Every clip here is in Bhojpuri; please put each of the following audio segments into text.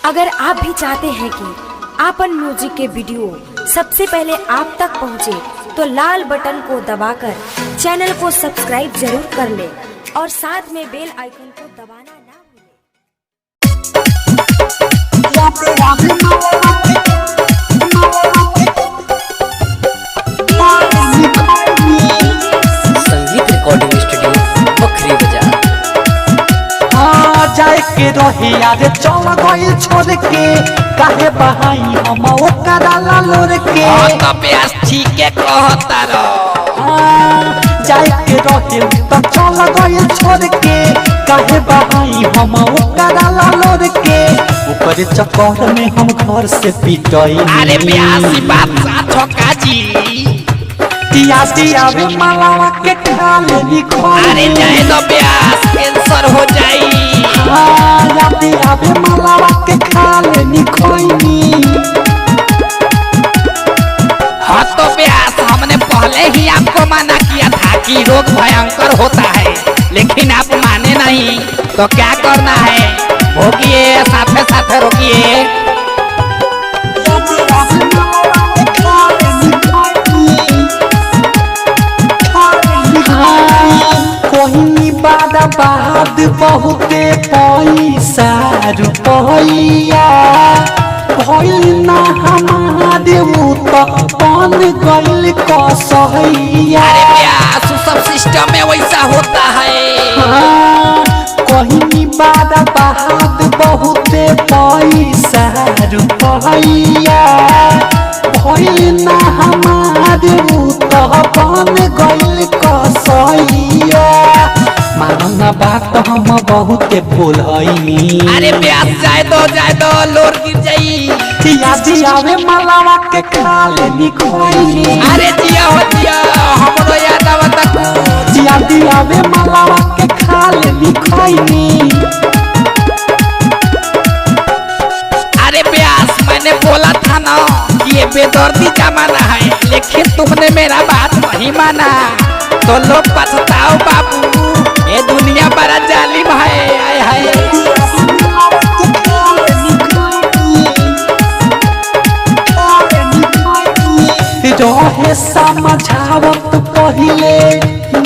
अगर आप भी चाहते हैं कि आपन म्यूजिक के वीडियो सबसे पहले आप तक पहुंचे, तो लाल बटन को दबाकर चैनल को सब्सक्राइब जरूर कर ले और साथ में बेल आइकन को दबाना ना संगीत रिकॉर्डिंग स्टूडियो बखरी बाजार। जाए के रही यार चल गई छोड़ के काहे बहाई हम ओकरा लालोर के तो प्यास ठीक है कहता रहो। जाए के रही तो चल गई छोड़ के काहे बहाई हम ओकरा लालोर के ऊपर चक्कर में हम घर से पिटई। अरे प्यासी बात साथो काजी दिया वे मालावा के खाले निखो। अरे जाए तो प्यास कैंसर हो जाई। दिया वे मालावा के खाले निखोई। हाँ तो प्यास हमने पहले ही आपको मना किया था कि रोग भयंकर होता है, लेकिन आप माने नहीं। तो क्या करना है, भोगिए साथे साथे रोकिए। कोई बाद बहुते पैसा रुपया भइल ना हमारे तो बन गइल कसैया। अरे प्यास सब सिस्टम में वैसा होता है। कहीं बाद बहुते पैसा रुपया भइल ना हमारे तो बन गइल कसैया। मानना बात हम बहुते भूलनी। अरे प्यास जाए तो लोर गिर जाई। याद आवे मालावा के खाले निखोई। अरे जिया हो जिया हमरो याद आवता कुछ। याद आवे मालावा के खाले निखोई। अरे प्यास मैंने बोला था ना कि ये बेदर्दी जमाना है, लेकिन तुमने मेरा बात नहीं माना। तो लोग पछताओ बाबू, ये दुनिया बड़ा जालिम है। आय हाय रहे समझावत पहिले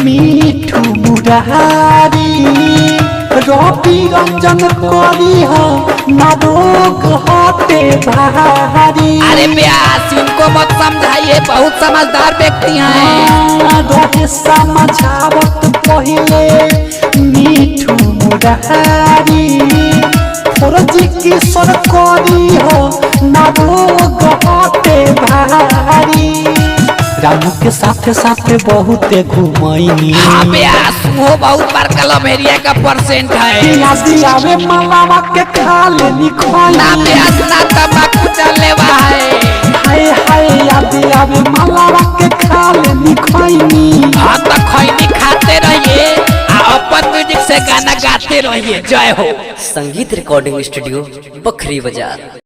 मीठू मुरारी रवि रंजन करी न रोग होते भारी। अरे प्यास उनको मत समझाइए, बहुत समझदार व्यक्ति हैं। रहे समझावत पहिले मीठू मुरारी फौजी की सरकारी न रोग होते भारी। रामू के साथे साथे बहुते घुमैनी। हाँ प्यास वो बहुत बड़का लमेरिया का परसेंट है। याद आवे मालावा के खाले निखोई। ना प्यास ना तंबाकू चलने वाला है। हाय हाय याद आवे मालावा के खाले निखोई। हाँ तो खैनी खाते रहिए, अपन म्यूजिक से गाना गाते रहिए। जय हो। संगीत रिकॉर्डिंग स्टूडियो बखरी बाजार।